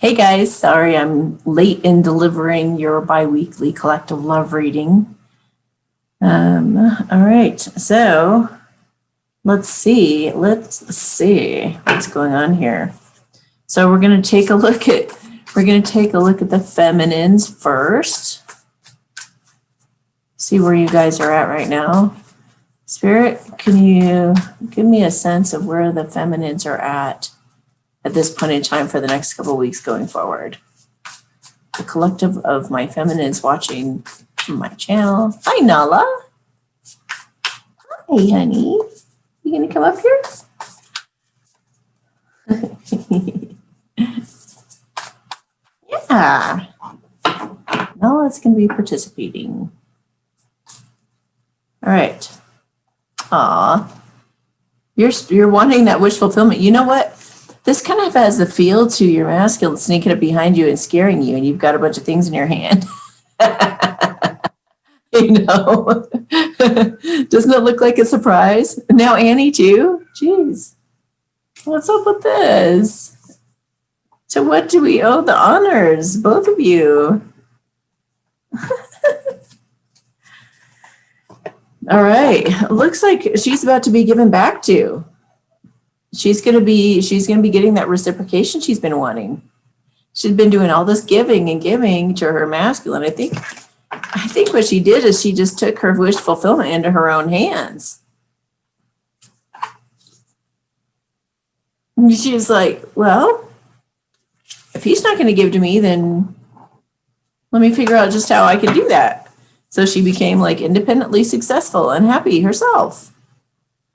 Hey guys, sorry I'm late in delivering your bi-weekly collective love reading. All right, so let's see what's going on here. So we're going to take a look at the feminines first. See where you guys are at right now. Spirit, can you give me a sense of where the feminines are at this point in time for the next couple of weeks going forward? The collective of my feminines watching my channel. Hi, Nala. Hi, honey. You gonna come up here? Yeah. Nala's gonna be participating. All right. Aw. You're wanting that wish fulfillment. You know what? This kind of has the feel to your masculine sneaking up behind you and scaring you, and you've got a bunch of things in your hand. You know, doesn't it look like a surprise? Now Annie too? Jeez, what's up with this? To what do we owe the honors, both of you? All right, looks like she's about to be given back to. She's gonna be getting that reciprocation she's been wanting. She's been doing all this giving and giving to her masculine. I think what she did is she just took her wish fulfillment into her own hands. And she's like, well, if he's not going to give to me, then let me figure out just how I can do that. So she became like independently successful and happy herself.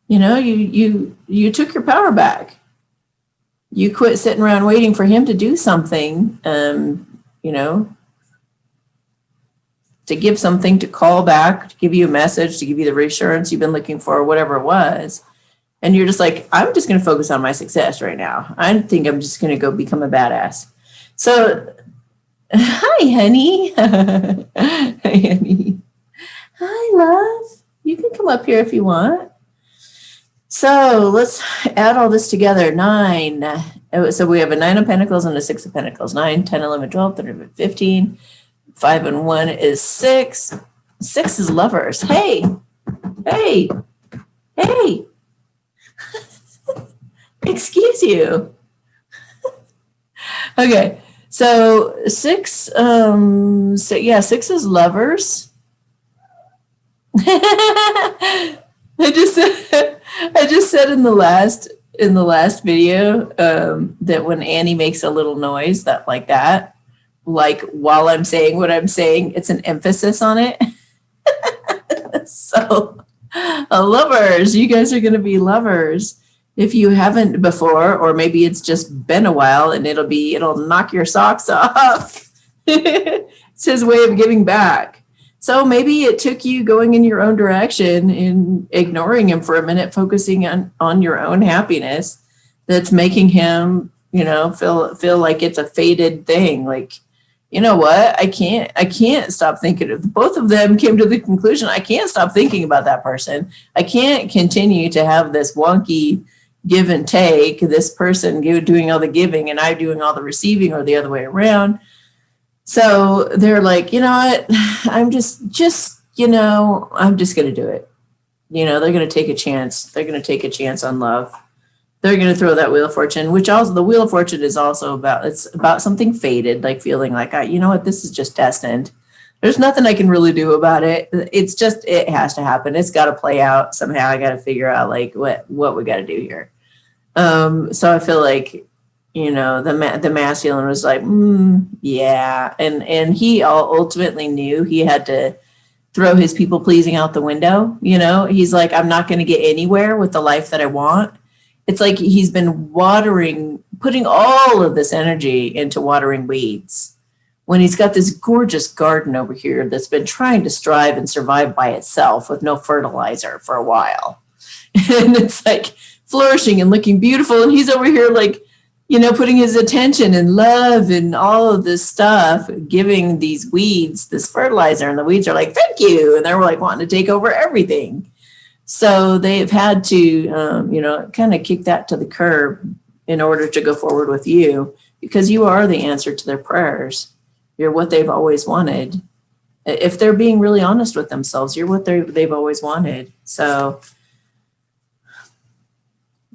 You know, you took your power back. You quit sitting around waiting for him to do something, you know, to give something, to call back, to give you a message, to give you the reassurance you've been looking for, whatever it was. And you're just like, I'm just going to focus on my success right now. I think I'm just going to go become a badass. So, hi, honey. Hi, honey. Hi, love. You can come up here if you want. So let's add all this together. 9. So we have a 9 of Pentacles and a 6 of Pentacles. 9, 10, 11, 12, 13, 15. 5 and 1 is 6. 6 is lovers. Hey. Excuse you. Okay. So 6, 6 is lovers. I just said in the last video that when Annie makes a little noise like that, like while I'm saying what I'm saying, it's an emphasis on it. So lovers, you guys are going to be lovers. If you haven't before, or maybe it's just been a while, and it'll knock your socks off. It's his way of giving back. So maybe it took you going in your own direction and ignoring him for a minute, focusing on your own happiness. That's making him, you know, feel like it's a fated thing. Like, you know what? I can't stop thinking of. Both of them came to the conclusion, I can't stop thinking about that person. I can't continue to have this wonky give and take, this person doing all the giving and I doing all the receiving, or the other way around. So they're like, you know what? I'm just, you know, I'm just going to do it. You know, they're going to take a chance. They're going to take a chance on love. They're going to throw that Wheel of Fortune, which also the Wheel of Fortune is also it's about something fated, like feeling like, you know what, this is just destined. There's nothing I can really do about it. It's just, it has to happen. It's got to play out somehow. I got to figure out like what we got to do here. So I feel like, you know, the masculine was like, yeah. And he ultimately knew he had to throw his people pleasing out the window. You know, he's like, I'm not going to get anywhere with the life that I want. It's like he's been putting all of this energy into watering weeds when he's got this gorgeous garden over here that's been trying to strive and survive by itself with no fertilizer for a while. And it's like flourishing and looking beautiful. And he's over here like, you know, putting his attention and love and all of this stuff, giving these weeds this fertilizer, and the weeds are like, thank you. And they're like wanting to take over everything. So they've had to, you know, kind of kick that to the curb in order to go forward with you. because you are the answer to their prayers. You're what they've always wanted. If they're being really honest with themselves, you're what they've always wanted. So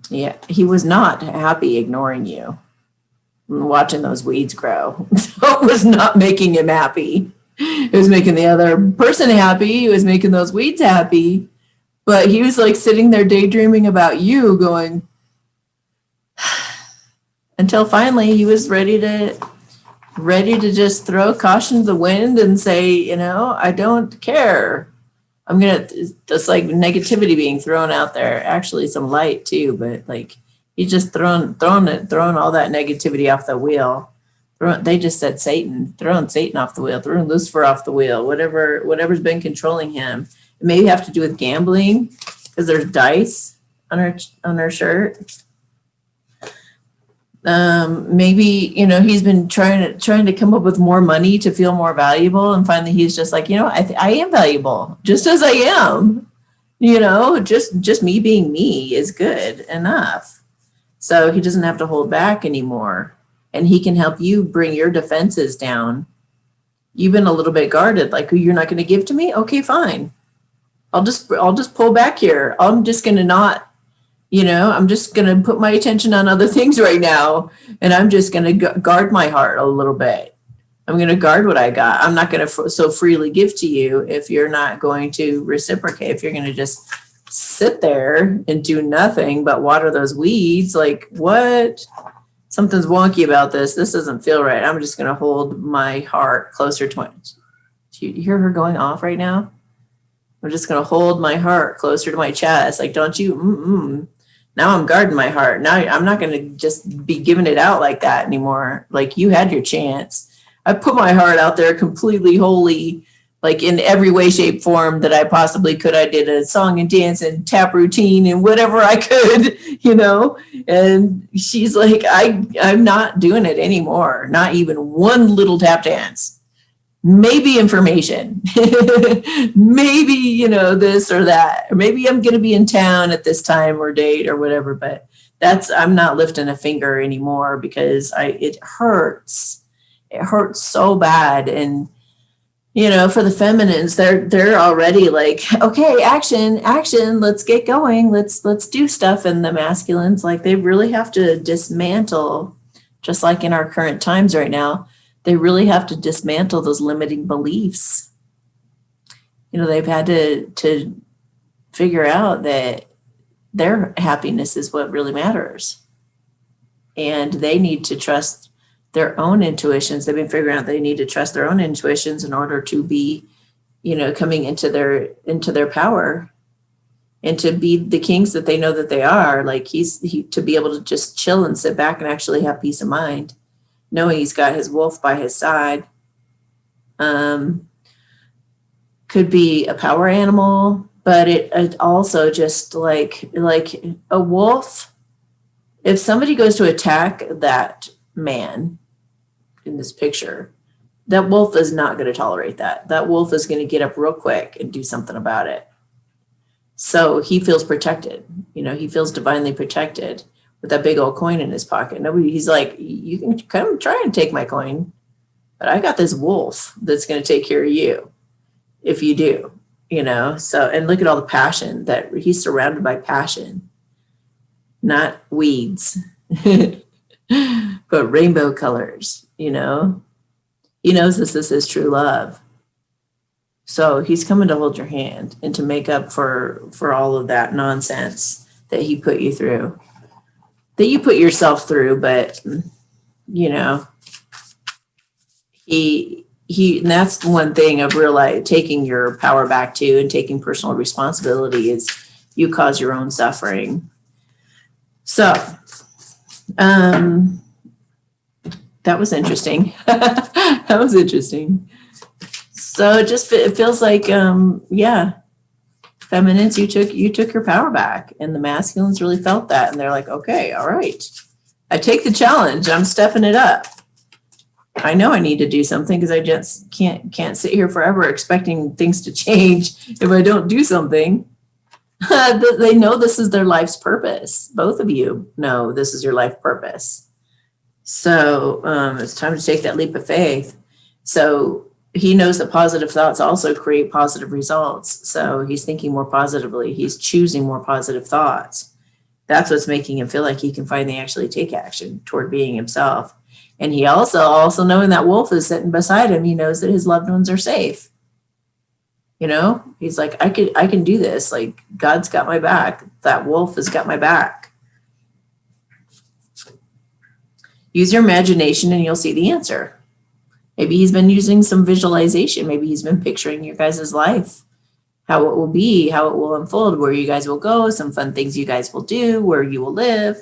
yeah, he was not happy ignoring you, watching those weeds grow. So it was not making him happy. It was making the other person happy. It was making those weeds happy. But he was like sitting there daydreaming about you, going, until finally he was ready to just throw caution to the wind and say, I don't care. I'm gonna, just like negativity being thrown out there, actually some light too, but like he's just throwing all that negativity off the wheel. They just said Satan, throwing Satan off the wheel, throwing Lucifer off the wheel, whatever's been controlling him. It may have to do with gambling, because there's dice on her shirt. Maybe, he's been trying to come up with more money to feel more valuable. And finally he's just like, I am valuable just as I am, just me being me is good enough. So he doesn't have to hold back anymore, and he can help you bring your defenses down. You've been a little bit guarded, like, you're not going to give to me. Okay, fine. I'll just pull back here. I'm just going to not, I'm just going to put my attention on other things right now. And I'm just going to guard my heart a little bit. I'm going to guard what I got. I'm not going to so freely give to you if you're not going to reciprocate, if you're going to just sit there and do nothing but water those weeds. Like, what? Something's wonky about this. This doesn't feel right. I'm just going to hold my heart closer to do you hear her going off right now? I'm just going to hold my heart closer to my chest. Like, don't you, now I'm guarding my heart. Now I'm not going to just be giving it out like that anymore. Like, you had your chance. I put my heart out there completely wholly, like in every way, shape, form that I possibly could. I did a song and dance and tap routine and whatever I could, and she's like, I'm not doing it anymore. Not even one little tap dance. Maybe information, maybe, this or that, or maybe I'm going to be in town at this time or date or whatever, but I'm not lifting a finger anymore, because it hurts. It hurts so bad. And, for the feminines, they're already like, okay, action, let's get going. Let's do stuff. And the masculines, like, they really have to dismantle, just like in our current times right now. They really have to dismantle those limiting beliefs. They've had to figure out that their happiness is what really matters. And they need to trust their own intuitions. They've been figuring out they need to trust their own intuitions in order to be, coming into their power and to be the kings that they know that they are. Like, to be able to just chill and sit back and actually have peace of mind, knowing he's got his wolf by his side. Could be a power animal, but it also just like a wolf. If somebody goes to attack that man in this picture, that wolf is not going to tolerate that. That wolf is going to get up real quick and do something about it. So he feels protected. He feels divinely protected with that big old coin in his pocket. He's like, you can come try and take my coin, but I got this wolf that's going to take care of you if you do, so, and look at all the passion that he's surrounded by, passion, not weeds, but rainbow colors, he knows this is his true love. So he's coming to hold your hand and to make up for all of that nonsense that he put you through, that you put yourself through. But, and that's one thing of realizing, taking your power back to and taking personal responsibility, is you cause your own suffering. So, that was interesting. That was interesting. So it feels like, feminines, you took your power back, and the masculines really felt that. And they're like, okay, all right, I take the challenge. I'm stepping it up. I know I need to do something, because I just can't sit here forever expecting things to change if I don't do something. They know this is their life's purpose. Both of you know this is your life purpose. So it's time to take that leap of faith. So he knows that positive thoughts also create positive results. So he's thinking more positively. He's choosing more positive thoughts. That's what's making him feel like he can finally actually take action toward being himself. And he also knowing that wolf is sitting beside him, he knows that his loved ones are safe. You know, he's like, I can do this. Like, God's got my back. That wolf has got my back. Use your imagination and you'll see the answer. Maybe he's been using some visualization. Maybe he's been picturing your guys' life, how it will be, how it will unfold, where you guys will go, some fun things you guys will do, where you will live.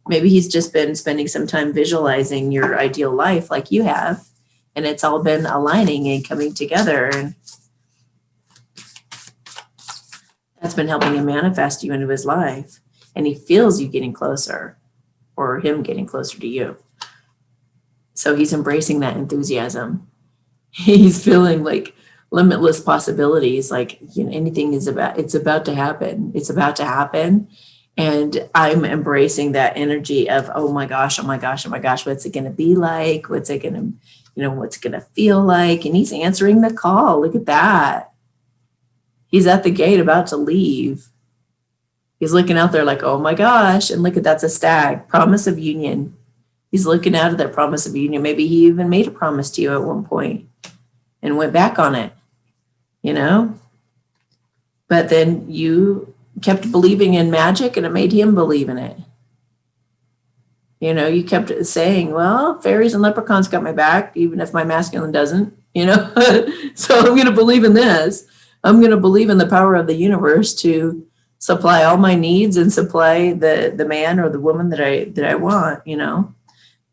Maybe he's just been spending some time visualizing your ideal life like you have, and it's all been aligning and coming together. And that's been helping him manifest you into his life. And he feels you getting closer, or him getting closer to you. So he's embracing that enthusiasm. He's feeling like limitless possibilities, like, you know, anything is it's about to happen. It's about to happen. And I'm embracing that energy of, oh my gosh, oh my gosh, oh my gosh, what's it going to be like? What's it going to, you know, what's it going to feel like? And he's answering the call. Look at that. He's at the gate about to leave. He's looking out there like, oh my gosh. And look at, that's a stag, promise of union. He's looking out at that promise of union. Maybe he even made a promise to you at one point and went back on it, you know? But then you kept believing in magic and it made him believe in it. You know, you kept saying, well, fairies and leprechauns got my back, even if my masculine doesn't, you know? So I'm going to believe in this. I'm going to believe in the power of the universe to supply all my needs and supply the man or the woman that I want, you know?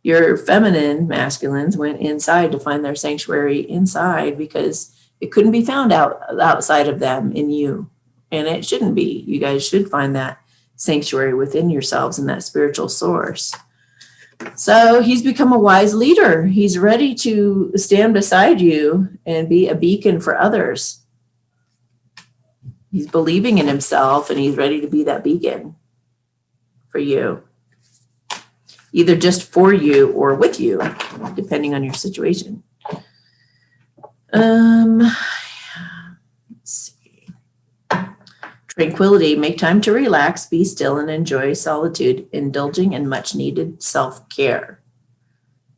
Your feminine masculines went inside to find their sanctuary inside because it couldn't be found outside of them in you. And it shouldn't be. You guys should find that sanctuary within yourselves and that spiritual source. So he's become a wise leader. He's ready to stand beside you and be a beacon for others. He's believing in himself and he's ready to be that beacon for you. Either just for you or with you, depending on your situation. Let's see. Tranquility, make time to relax, be still, and enjoy solitude, indulging in much needed self-care.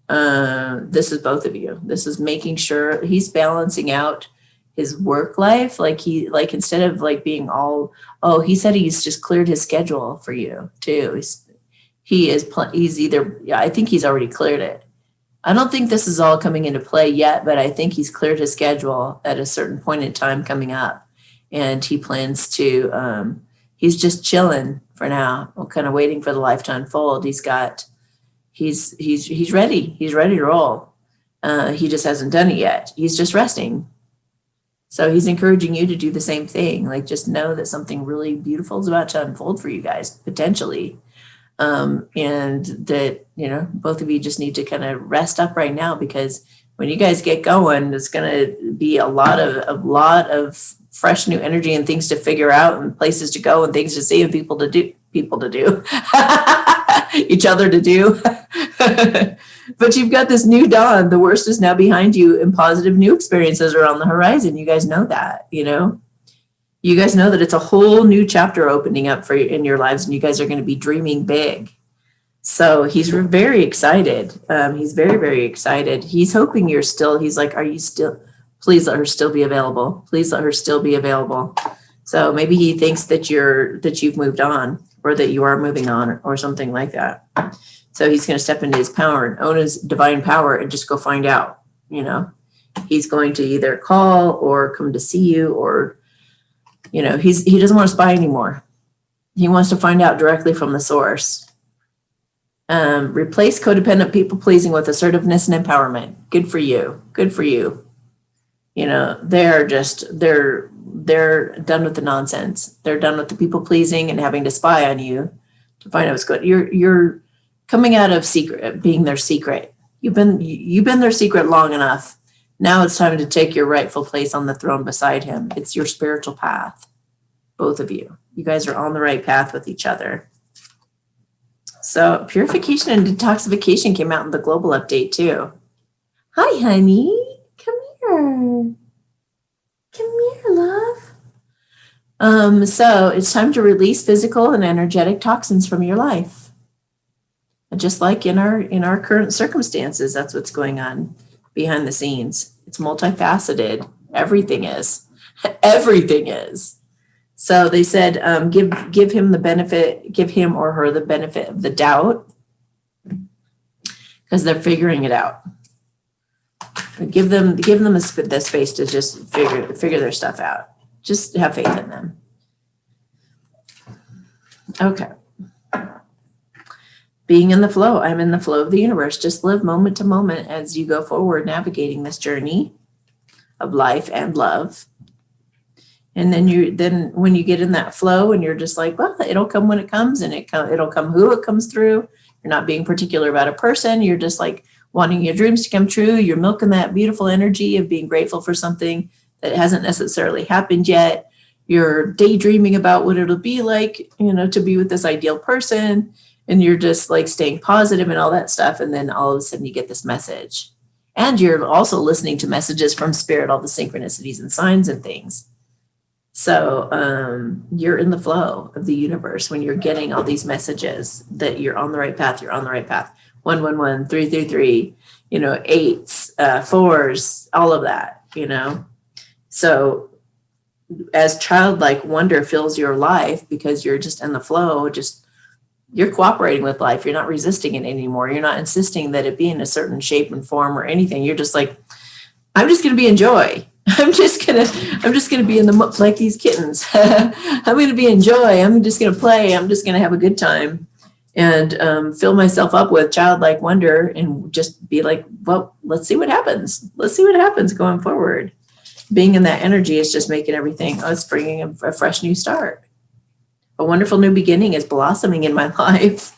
This is both of you. This is making sure he's balancing out his work life. Like instead of like being all, he said he's just cleared his schedule for you too. I think he's already cleared it. I don't think this is all coming into play yet, but I think he's cleared his schedule at a certain point in time coming up. And he plans to, he's just chilling for now, kind of waiting for the life to unfold. He's ready. He's ready to roll. He just hasn't done it yet. He's just resting. So he's encouraging you to do the same thing. Like, just know that something really beautiful is about to unfold for you guys, potentially. And that, you know, both of you just need to kind of rest up right now, because when you guys get going, it's going to be a lot of fresh new energy and things to figure out and places to go and things to see and people to do each other to do. But you've got this new dawn. The worst is now behind you and positive new experiences are on the horizon. You guys know that, you know? You guys know that it's a whole new chapter opening up for you in your lives, and you guys are going to be dreaming big. So he's very excited. He's very, very excited. He's hoping he's like, are you still, please let her still be available. Please let her still be available. So maybe he thinks that you've moved on, or that you are moving on, or something like that. So he's going to step into his power and own his divine power and just go find out, you know. He's going to either call or come to see you, or, you know, he doesn't want to spy anymore. He wants to find out directly from the source. Replace codependent people pleasing with assertiveness and empowerment. Good for you. Good for you. You know, they're done with the nonsense. They're done with the people pleasing and having to spy on you to find out what's good. You're coming out of being their secret. You've been their secret long enough. Now it's time to take your rightful place on the throne beside him. It's your spiritual path. Both of you. You guys are on the right path with each other. So purification and detoxification came out in the global update too. Hi, honey. Come here. Come here, love. So it's time to release physical and energetic toxins from your life. Just like in our current circumstances, that's what's going on behind the scenes. It's multifaceted. Everything is. Everything is. So they said, give him or her the benefit of the doubt, because they're figuring it out. Give them the space to just figure their stuff out. Just have faith in them. Okay. Being in the flow. I'm in the flow of the universe. Just live moment to moment as you go forward, navigating this journey of life and love. And then when you get in that flow and you're just like, well, it'll come when it comes, and it'll come who it comes through. You're not being particular about a person. You're just like wanting your dreams to come true. You're milking that beautiful energy of being grateful for something that hasn't necessarily happened yet. You're daydreaming about what it'll be like, to be with this ideal person. And you're just like staying positive and all that stuff. And then all of a sudden you get this message. And you're also listening to messages from spirit, all the synchronicities and signs and things. So you're in the flow of the universe when you're getting all these messages that you're on the right path. You're on the right path. 111, 333, 8s, 4s, all of that, So as childlike wonder fills your life because you're just in the flow, you're cooperating with life. You're not resisting it anymore. You're not insisting that it be in a certain shape and form or anything. You're just like, I'm just going to be in joy. I'm just gonna be in the like these kittens. I'm gonna be in joy. I'm just gonna play. I'm just gonna have a good time, and fill myself up with childlike wonder, and just be like, well, let's see what happens. Let's see what happens going forward. Being in that energy is just making everything. It's bringing a fresh new start. A wonderful new beginning is blossoming in my life.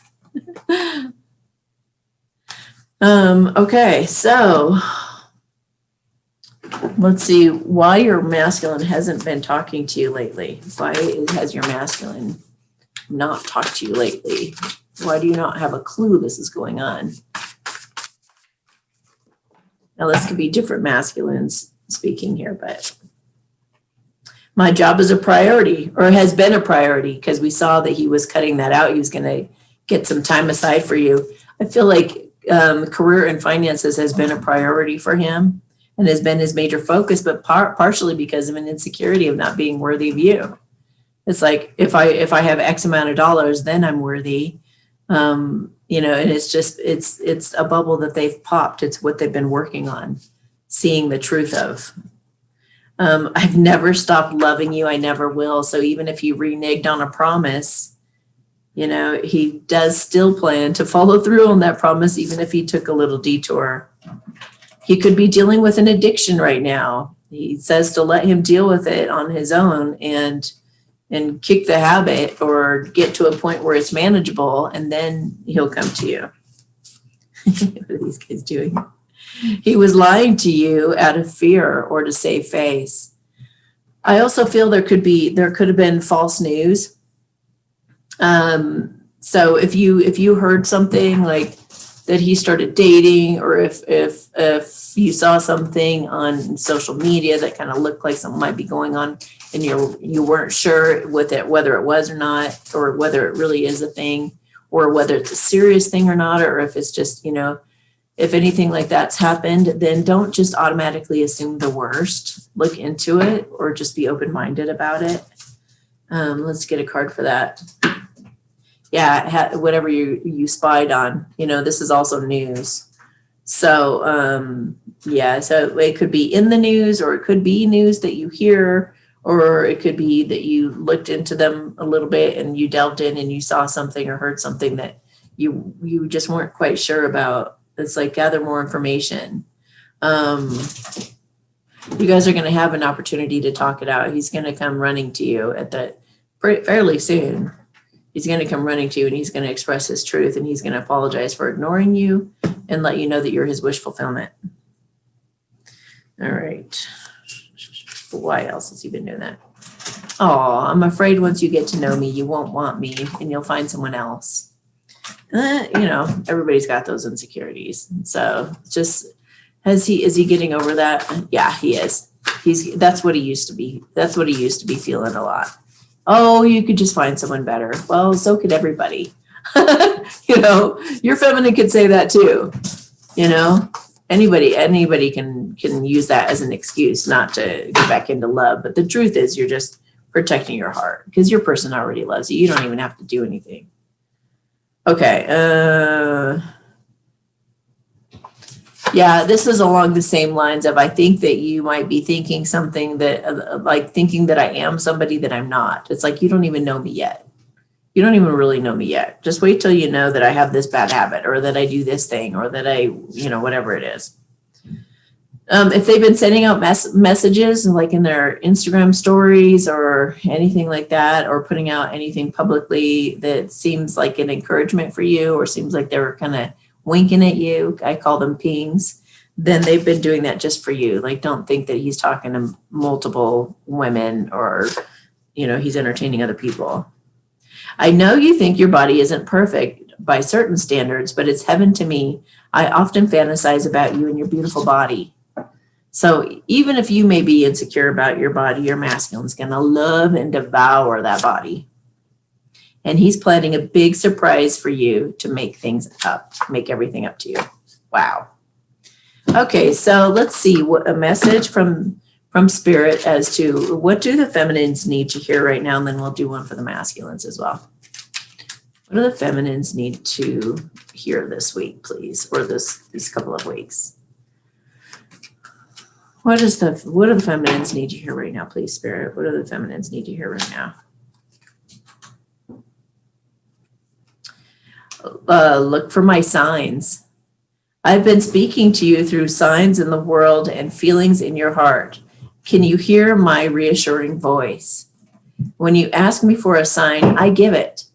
Okay, so. Let's see why your masculine hasn't been talking to you lately. Why has your masculine not talked to you lately? Why do you not have a clue this is going on? Now, this could be different masculines speaking here, but my job is a priority, or has been a priority, because we saw that he was cutting that out. He was going to get some time aside for you. I feel like career and finances has been a priority for him. And has been his major focus, but partially because of an insecurity of not being worthy of you. It's like, if I have X amount of dollars, then I'm worthy. And it's a bubble that they've popped. It's what they've been working on, seeing the truth of. I've never stopped loving you. I never will. So even if he reneged on a promise, he does still plan to follow through on that promise, even if he took a little detour. He could be dealing with an addiction right now. He says to let him deal with it on his own and kick the habit, or get to a point where it's manageable, and then he'll come to you. What are these guys doing? He was lying to you out of fear or to save face. I also feel there could have been false news. So if you heard something like that he started dating, or if you saw something on social media that kind of looked like something might be going on, and you weren't sure with it whether it was or not, or whether it really is a thing, or whether it's a serious thing or not, or if it's just, if anything like that's happened, then don't just automatically assume the worst. Look into it, or just be open-minded about it. Let's get a card for that. Yeah, whatever you spied on, this is also news. So, so it could be in the news, or it could be news that you hear, or it could be that you looked into them a little bit and you delved in and you saw something or heard something that you just weren't quite sure about. It's like, gather more information. You guys are going to have an opportunity to talk it out. He's going to come running to you fairly soon. He's going to come running to you, and he's going to express his truth, and he's going to apologize for ignoring you and let you know that you're his wish fulfillment. All right. Why else has he been doing that? Oh, I'm afraid once you get to know me, you won't want me, and you'll find someone else. Everybody's got those insecurities. So just, is he getting over that? Yeah, he is. That's what he used to be. That's what he used to be feeling a lot. Oh, you could just find someone better. Well, so could everybody. Your feminine could say that too. Anybody can use that as an excuse not to get back into love. But the truth is, you're just protecting your heart because your person already loves you. You don't even have to do anything. Okay. Yeah, this is along the same lines of, I think that you might be thinking something that, thinking that I am somebody that I'm not. It's like, you don't even know me yet. You don't even really know me yet. Just wait till you know that I have this bad habit, or that I do this thing, or that I, whatever it is. If they've been sending out messages like in their Instagram stories or anything like that, or putting out anything publicly that seems like an encouragement for you, or seems like they were kind of winking at you, I call them pings, then they've been doing that just for you. Like, don't think that he's talking to multiple women, or, he's entertaining other people. I know you think your body isn't perfect by certain standards, but it's heaven to me. I often fantasize about you and your beautiful body. So even if you may be insecure about your body, your masculine's going to love and devour that body. And he's planning a big surprise for you to make things up, make everything up to you. Wow. Okay, so let's see what a message from Spirit as to what do the feminines need to hear right now, and then we'll do one for the masculines as well. What do the feminines need to hear this week, please, or these couple of weeks? What do the feminines need to hear right now, please, Spirit? What do the feminines need to hear right now? Look for my signs. I've been speaking to you through signs in the world and feelings in your heart. Can you hear my reassuring voice? When you ask me for a sign, I give it.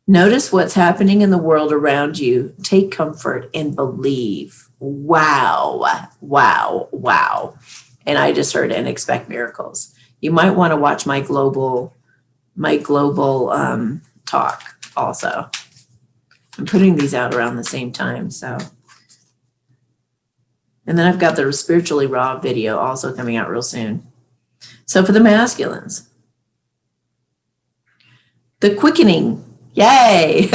Notice what's happening in the world around you. Take comfort and believe. Wow, wow, wow. And I just heard, and expect miracles. You might want to watch my global talk also. I'm putting these out around the same time, so. And then I've got the Spiritually Raw video also coming out real soon. So for the masculines, the quickening, yay!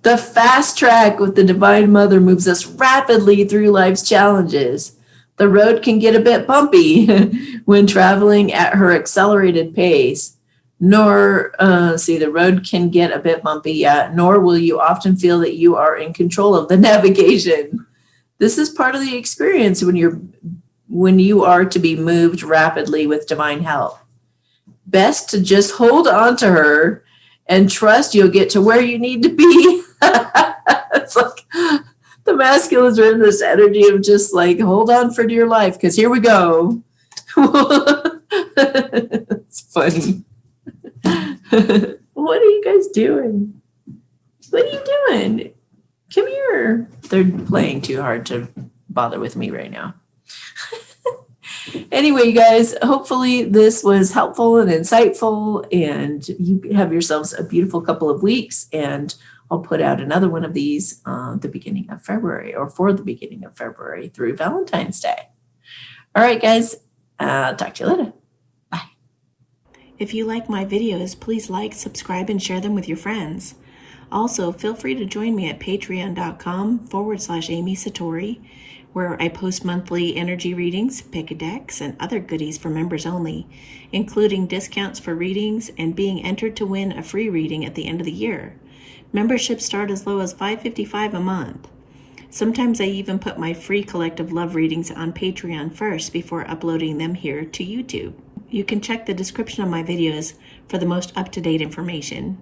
The fast track with the Divine Mother moves us rapidly through life's challenges. The road can get a bit bumpy when traveling at her accelerated pace. The road can get a bit bumpy, yeah, nor will you often feel that you are in control of the navigation. This is part of the experience when you are to be moved rapidly with divine help. Best to just hold on to her and trust you'll get to where you need to be. It's like the masculines are in this energy of just like, hold on for dear life, because here we go. It's funny. What are you guys doing? What are you doing? Come here. They're playing too hard to bother with me right now. Anyway, you guys, hopefully this was helpful and insightful, and you have yourselves a beautiful couple of weeks, and I'll put out another one of these the beginning of February, or for the beginning of February through Valentine's Day. All right, guys, talk to you later. Bye. If you like my videos, please like, subscribe, and share them with your friends. Also, feel free to join me at patreon.com/Amy Satori, where I post monthly energy readings, pick a decks, and other goodies for members only, including discounts for readings and being entered to win a free reading at the end of the year. Memberships start as low as $5.55 a month. Sometimes I even put my free collective love readings on Patreon first before uploading them here to YouTube. You can check the description of my videos for the most up-to-date information.